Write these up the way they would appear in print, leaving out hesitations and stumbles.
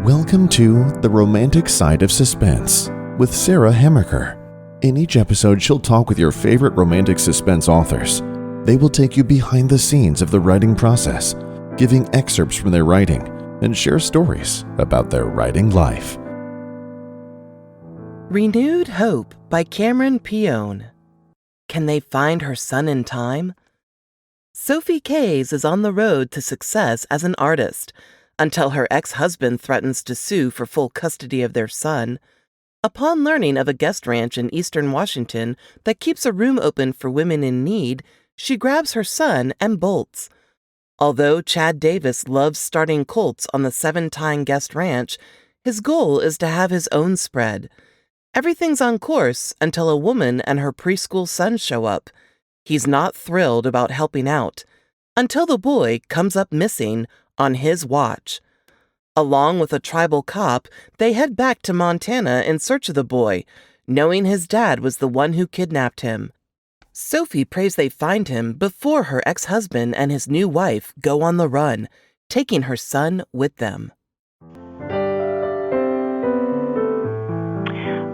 Welcome to The Romantic Side of Suspense with Sarah Hemmerker. In each episode, she'll talk with your favorite romantic suspense authors. They will take you behind the scenes of the writing process, giving excerpts from their writing, and share stories about their writing life. Renewed Hope by Carmen Peone. Can they find her son in time? Sophie Kays is on the road to success as an artist until her ex-husband threatens to sue for full custody of their son. Upon learning of a guest ranch in eastern Washington that keeps a room open for women in need, she grabs her son and bolts. Although Chad Davis loves starting cults on the 7-time guest ranch, his goal is to have his own spread. Everything's on course until a woman and her preschool son show up. He's not thrilled about helping out, until the boy comes up missing on his watch. Along with a tribal cop, they head back to Montana in search of the boy, knowing his dad was the one who kidnapped him. Sophie prays they find him before her ex-husband and his new wife go on the run, taking her son with them.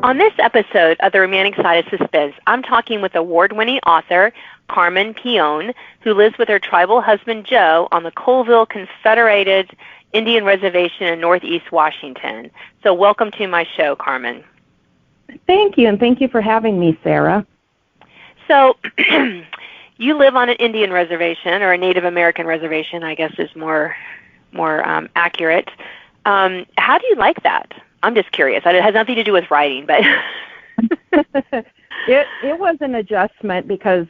On this episode of The Romantic Side of Suspense, I'm talking with award-winning author Carmen Peone, who lives with her tribal husband Joe on the Colville Confederated Indian Reservation in Northeast Washington. So welcome to my show, Carmen. Thank you, and thank you for having me, Sarah. So you live on an Indian reservation, or a Native American reservation, I guess is more accurate. How do you like that? I'm just curious. It has nothing to do with writing, but it was an adjustment because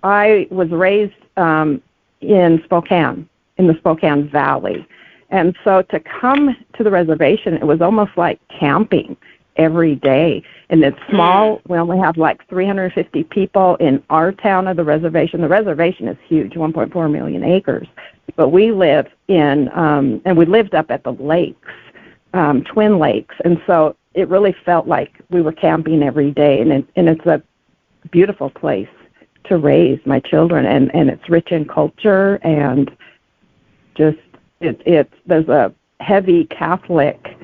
I was raised in Spokane, in the Spokane Valley. And so to come to the reservation, it was almost like camping every day. And it's small. We only have like 350 people in our town of the reservation. The reservation is huge, 1.4 million acres. But we live in, and we lived up at the lakes. Twin Lakes, and so it really felt like we were camping every day, and it's a beautiful place to raise my children, and it's rich in culture, and just there's a heavy Catholic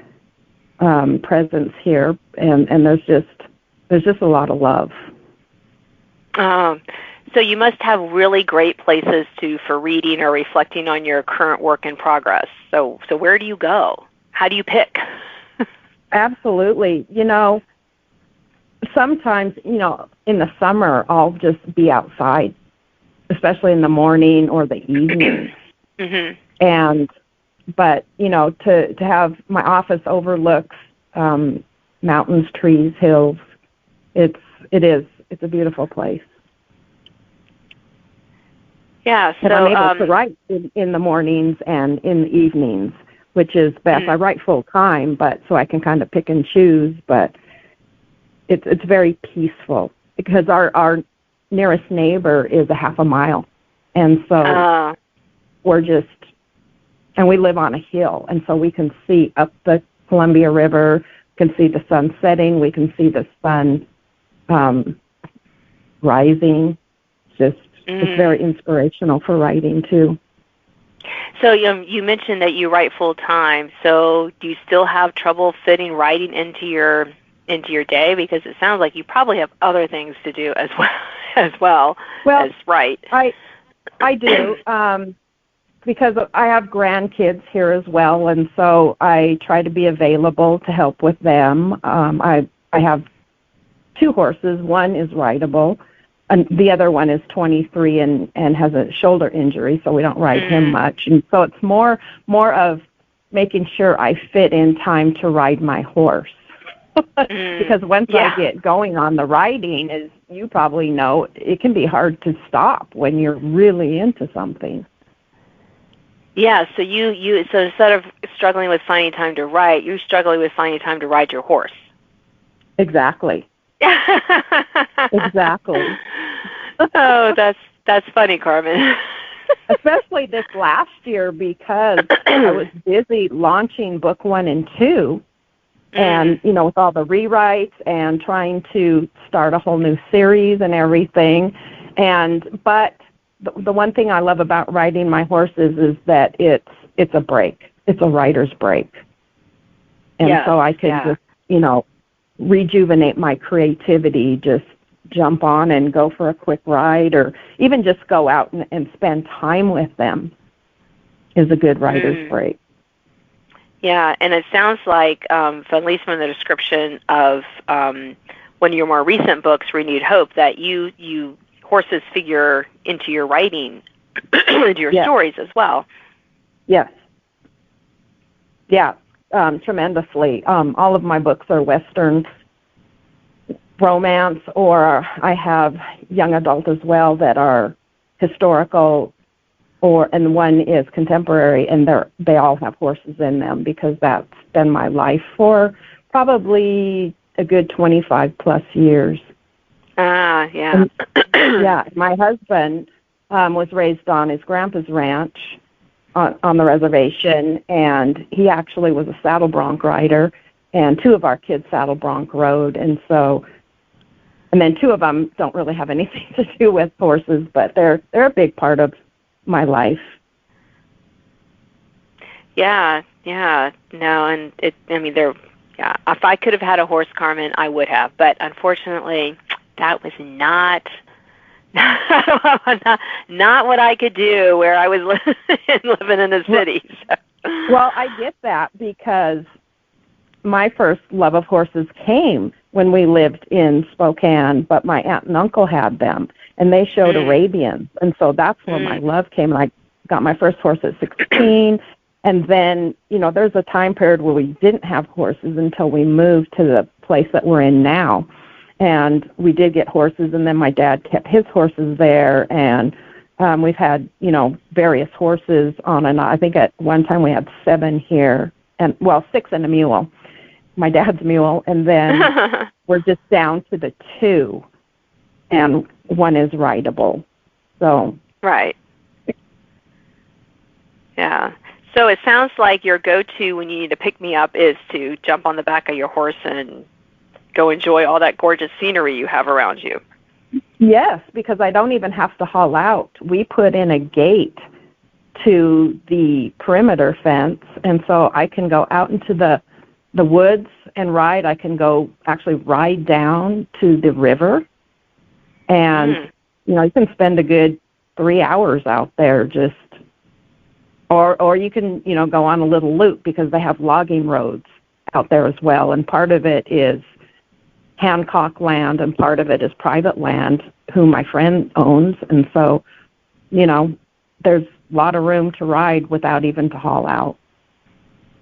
presence here, and there's just a lot of love. So you must have really great places for reading or reflecting on your current work in progress. So where do you go? How do you pick? Absolutely. Sometimes, in the summer, I'll just be outside, especially in the morning or the evening. Mm-hmm. But to have my office overlooks mountains, trees, hills, it's a beautiful place. Yeah. So and I'm able to write in the mornings and in the evenings, which is best. I write full time, but so I can kind of pick and choose, but it's very peaceful because our nearest neighbor is a half a mile. And so and we live on a hill, and so we can see up the Columbia River, can see the sun setting, we can see the sun rising. It's very inspirational for writing too. So you mentioned that you write full time. So do you still have trouble fitting writing into your day? Because it sounds like you probably have other things to do as well as write. I do because I have grandkids here as well, and so I try to be available to help with them. I have 2 horses. One is rideable. And the other one is 23 and has a shoulder injury, so we don't ride him much. And so it's more of making sure I fit in time to ride my horse. Because once I get going on the riding, as you probably know, it can be hard to stop when you're really into something. Yeah, so so instead of struggling with finding time to write, you're struggling with finding time to ride your horse. Exactly. Exactly. Oh, that's funny, Carmen. Especially this last year because I was busy launching book 1 and 2, and with all the rewrites and trying to start a whole new series and everything. But the one thing I love about riding my horses is that it's a break. It's a writer's break. And so I could just, rejuvenate my creativity, just jump on and go for a quick ride, or even just go out and spend time with them is a good writer's break. Yeah, and it sounds like, at least from the description of one of your more recent books, Renewed Hope, that you horses figure into your writing, into your stories as well. Yes. Yeah, tremendously. All of my books are Western romance, or I have young adult as well that are historical, and one is contemporary, and they all have horses in them because that's been my life for probably a good 25 plus years. Yeah. Yeah, my husband was raised on his grandpa's ranch on the reservation, and he actually was a saddle bronc rider, and two of our kids saddle bronc rode, and then two of them don't really have anything to do with horses, but they're a big part of my life. Yeah. No, and if I could have had a horse, Carmen, I would have, but unfortunately, that was not what I could do where I was living in the city. So. Well, I get that because my first love of horses came when we lived in Spokane, but my aunt and uncle had them, and they showed Arabians, and so that's where my love came. And I got my first horse at 16, and then, there's a time period where we didn't have horses until we moved to the place that we're in now. And we did get horses, and then my dad kept his horses there, and we've had, various horses on and on. I think at one time we had 7 here, 6 and a mule, my dad's mule, and then we're just down to the 2, and one is rideable. So right. Yeah. So it sounds like your go-to when you need to pick me up is to jump on the back of your horse and go enjoy all that gorgeous scenery you have around you. Yes, because I don't even have to haul out. We put in a gate to the perimeter fence, and so I can go out into the woods and ride. I can go actually ride down to the river, and you can spend a good 3 hours out there just, or you can go on a little loop because they have logging roads out there as well, and part of it is Hancock land, and part of it is private land, who my friend owns, and so, there's a lot of room to ride without even to haul out.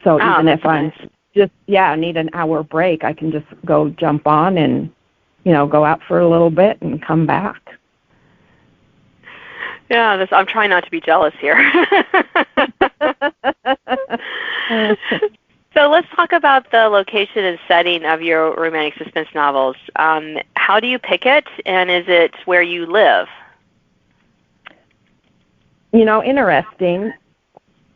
So even if I'm just, need an hour break, I can just go jump on and, go out for a little bit and come back. Yeah, I'm trying not to be jealous here. So let's talk about the location and setting of your romantic suspense novels. How do you pick it, and is it where you live? Interesting.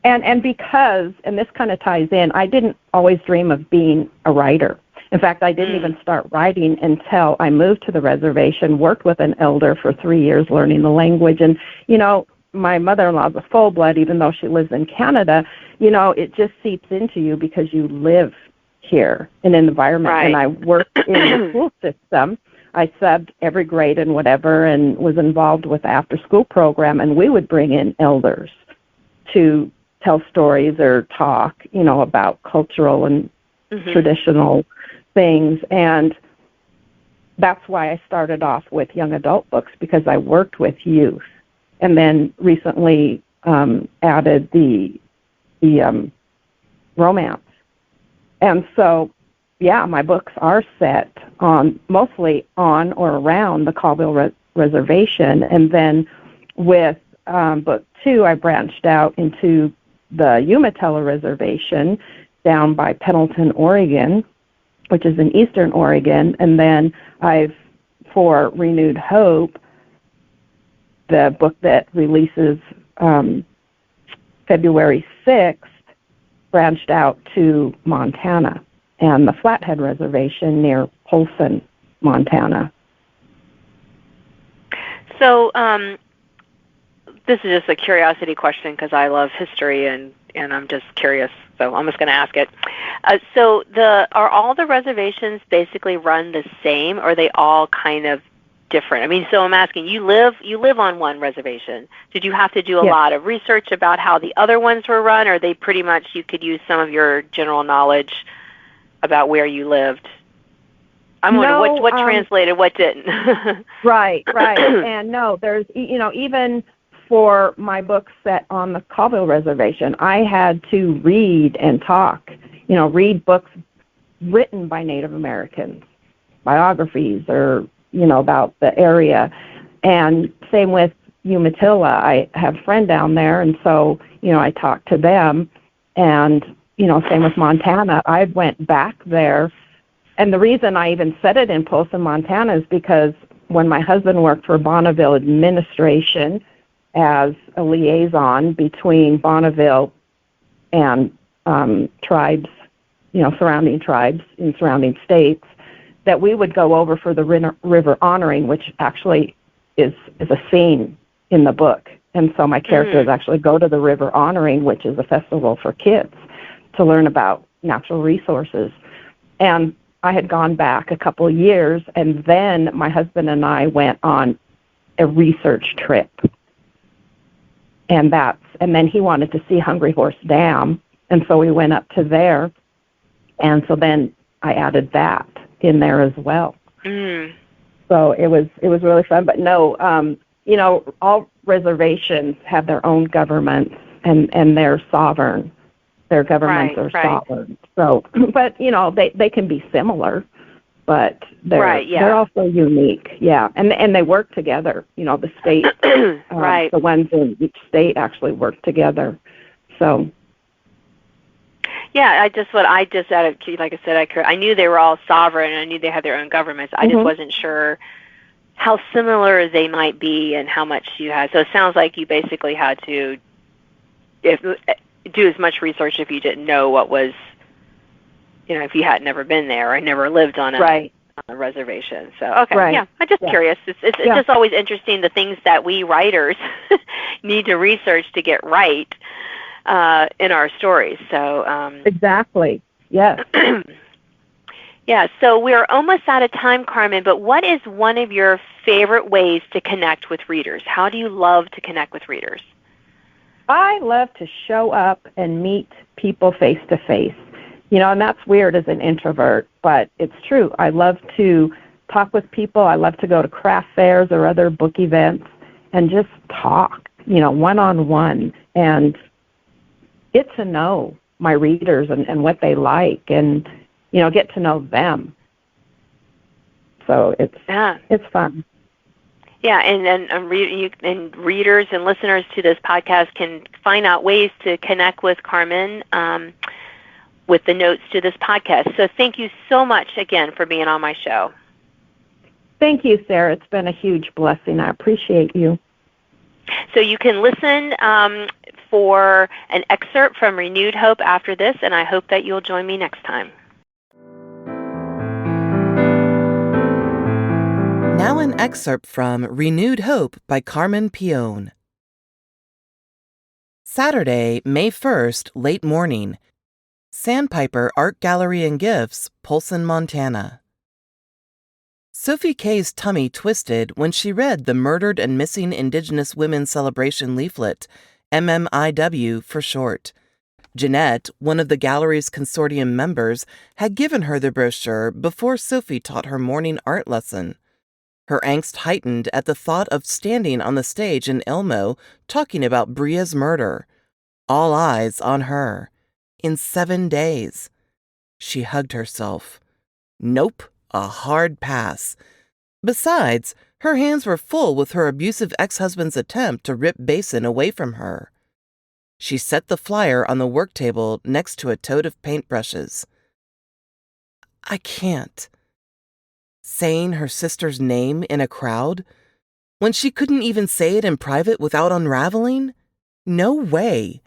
And because, and this kind of ties in, I didn't always dream of being a writer. In fact, I didn't even start writing until I moved to the reservation, worked with an elder for 3 years learning the language. And, my mother-in-law is a full-blood, even though she lives in Canada. It just seeps into you because you live here in an environment. Right. And I worked in the school system. I subbed every grade and whatever, and was involved with the after-school program, and we would bring in elders to tell stories or talk, about cultural and traditional things. And that's why I started off with young adult books, because I worked with youth, and then recently added the romance. And so, my books are set mostly on or around the Colville Reservation. And then with book 2, I branched out into the Umatilla Reservation down by Pendleton, Oregon, which is in eastern Oregon. And then for Renewed Hope, the book that releases February 6th, branched out to Montana and the Flathead Reservation near Polson, Montana. So this is just a curiosity question because I love history and and I'm just curious, so I'm just going to ask it. Are all the reservations basically run the same, or are they all kind of different? I mean, so I'm asking, you live on one reservation. Did you have to do a Yes. lot of research about how the other ones were run, or are they pretty much you could use some of your general knowledge about where you lived? I'm wondering what translated, what didn't. Right. And no, there's, even for my book set on the Colville Reservation, I had to read and talk, read books written by Native Americans, biographies or, about the area. And same with Umatilla. I have a friend down there, and so, I talked to them. And, same with Montana. I went back there. And the reason I even said it in Polson, Montana is because when my husband worked for Bonneville administration as a liaison between Bonneville and tribes, surrounding tribes in surrounding states, that we would go over for the river honoring, which actually is a scene in the book. And so my characters actually go to the river honoring, which is a festival for kids, to learn about natural resources. And I had gone back a couple of years, and then my husband and I went on a research trip. And then he wanted to see Hungry Horse Dam, and so we went up to there. And so then I added that in there as well. So it was really fun. But no, all reservations have their own governments, and they're sovereign. Their governments are sovereign. So, but they can be similar, but they're also unique. Yeah, and they work together. The state, the ones in each state actually work together. So. Yeah, I just added, like I said, I knew they were all sovereign, and I knew they had their own governments. I just wasn't sure how similar they might be and how much you had. So it sounds like you basically had to do as much research if you didn't know what was, if you had never been there or never lived on a reservation. So, okay, yeah, I'm just curious. It's just always interesting, the things that we writers need to research to get right in our stories. So exactly, yes. Yeah, so we're almost out of time, Carmen, but what is one of your favorite ways to connect with readers? How do you love to connect with readers? I love to show up and meet people face to face. And that's weird as an introvert, but it's true. I love to talk with people. I love to go to craft fairs or other book events and just talk, one-on-one, and get to know my readers and what they like, and, get to know them. So it's fun. Yeah, and readers and listeners to this podcast can find out ways to connect with Carmen with the notes to this podcast. So thank you so much again for being on my show. Thank you, Sarah. It's been a huge blessing. I appreciate you. So you can listen for an excerpt from Renewed Hope after this, and I hope that you'll join me next time. Now an excerpt from Renewed Hope by Carmen Peone. Saturday, May 1st, late morning. Sandpiper Art Gallery and Gifts, Polson, Montana. Sophie Kay's tummy twisted when she read the Murdered and Missing Indigenous Women Celebration leaflet, MMIW for short. Jeanette, one of the gallery's consortium members, had given her the brochure before Sophie taught her morning art lesson. Her angst heightened at the thought of standing on the stage in Elmo talking about Bria's murder. All eyes on her. In 7 days. She hugged herself. Nope, a hard pass. Besides, her hands were full with her abusive ex-husband's attempt to rip Basin away from her. She set the flyer on the work table next to a tote of paintbrushes. I can't. Saying her sister's name in a crowd? When she couldn't even say it in private without unraveling? No way.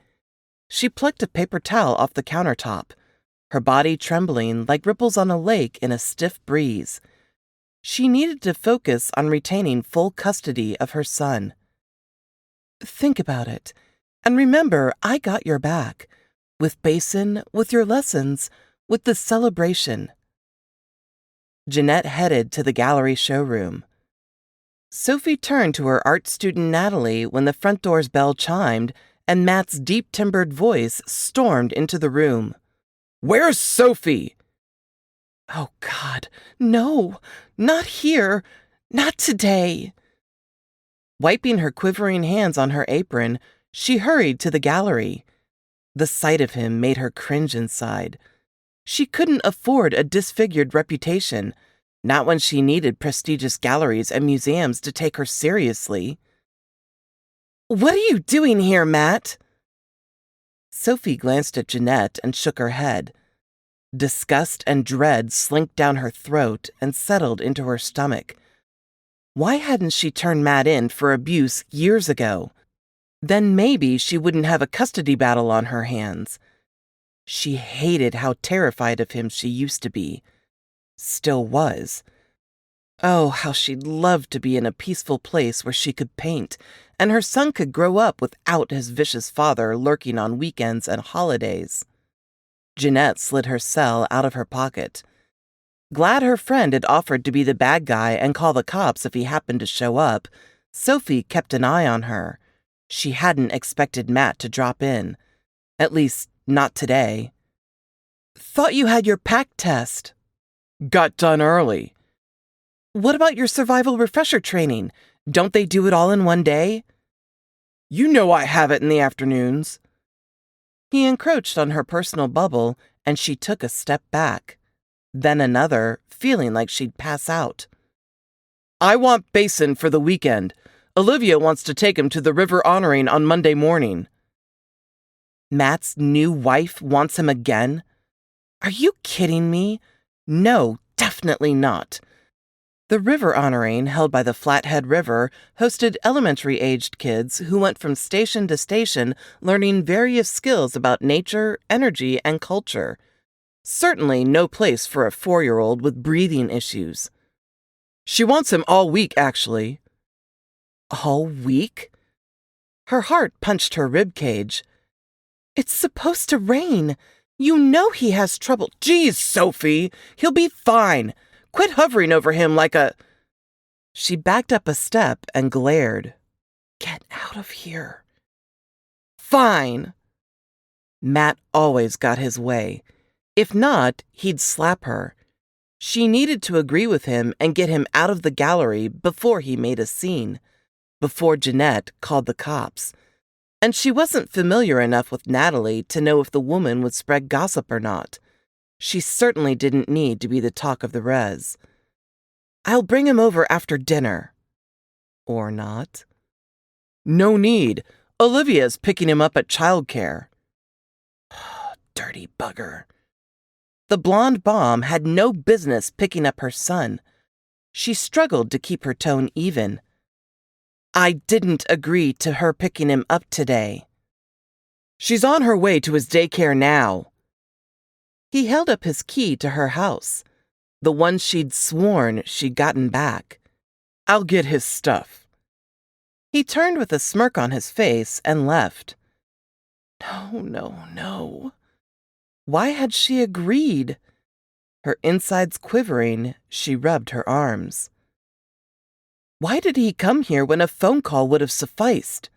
She plucked a paper towel off the countertop, her body trembling like ripples on a lake in a stiff breeze. She needed to focus on retaining full custody of her son. Think about it, and remember I got your back. with Basin, with your lessons, with the celebration. Jeanette headed to the gallery showroom. Sophie turned to her art student Natalie when the front door's bell chimed and Matt's deep-timbered voice stormed into the room. "Where's Sophie?" "Oh, God, no, not here, not today." Wiping her quivering hands on her apron, she hurried to the gallery. The sight of him made her cringe inside. She couldn't afford a disfigured reputation, not when she needed prestigious galleries and museums to take her seriously. "What are you doing here, Matt?" Sophie glanced at Jeanette and shook her head. Disgust and dread slinked down her throat and settled into her stomach. Why hadn't she turned Matt in for abuse years ago? Then maybe she wouldn't have a custody battle on her hands. She hated how terrified of him she used to be. Still was. Oh, how she'd love to be in a peaceful place where she could paint, and her son could grow up without his vicious father lurking on weekends and holidays. Jeanette slid her cell out of her pocket. Glad her friend had offered to be the bad guy and call the cops if he happened to show up, Sophie kept an eye on her. She hadn't expected Matt to drop in. At least, not today. "Thought you had your PAC test." "Got done early." "What about your survival refresher training? Don't they do it all in one day?" "You know I have it in the afternoons." He encroached on her personal bubble, and she took a step back. Then another, feeling like she'd pass out. "I want Basin for the weekend. Olivia wants to take him to the river honoring on Monday morning." Matt's new wife wants him again? Are you kidding me? No, definitely not. The river honoring, held by the Flathead River, hosted elementary-aged kids who went from station to station learning various skills about nature, energy, and culture. Certainly no place for a 4-year-old with breathing issues. "She wants him all week, actually." All week? Her heart punched her ribcage. "It's supposed to rain. You know he has trouble." "Geez, Sophie, he'll be fine. Quit hovering over him like a—" She backed up a step and glared. "Get out of here." "Fine." Matt always got his way. If not, he'd slap her. She needed to agree with him and get him out of the gallery before he made a scene, before Jeanette called the cops. And she wasn't familiar enough with Natalie to know if the woman would spread gossip or not. She certainly didn't need to be the talk of the res. "I'll bring him over after dinner." Or not. "No need. Olivia's picking him up at childcare." Dirty bugger. The blonde bomb had no business picking up her son. She struggled to keep her tone even. "I didn't agree to her picking him up today." "She's on her way to his daycare now." He held up his key to her house, the one she'd sworn she'd gotten back. "I'll get his stuff." He turned with a smirk on his face and left. No, no, no. Why had she agreed? Her insides quivering, she rubbed her arms. Why did he come here when a phone call would have sufficed?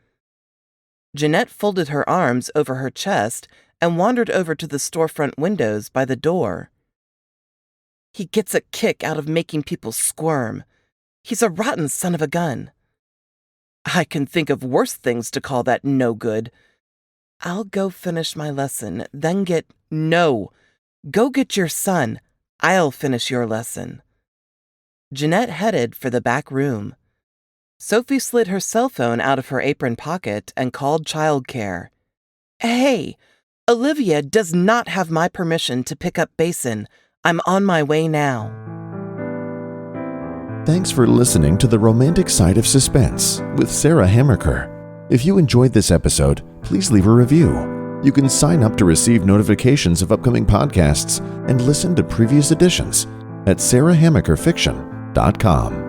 Jeanette folded her arms over her chest and wandered over to the storefront windows by the door. He gets a kick out of making people squirm. He's a rotten son of a gun. I can think of worse things to call that no good. I'll go finish my lesson, then get— No! Go get your son. I'll finish your lesson. Jeanette headed for the back room. Sophie slid her cell phone out of her apron pocket and called childcare. Hey! Olivia does not have my permission to pick up Basin. I'm on my way now. Thanks for listening to The Romantic Side of Suspense with Sarah Hammerker. If you enjoyed this episode, please leave a review. You can sign up to receive notifications of upcoming podcasts and listen to previous editions at sarahhammerkerfiction.com.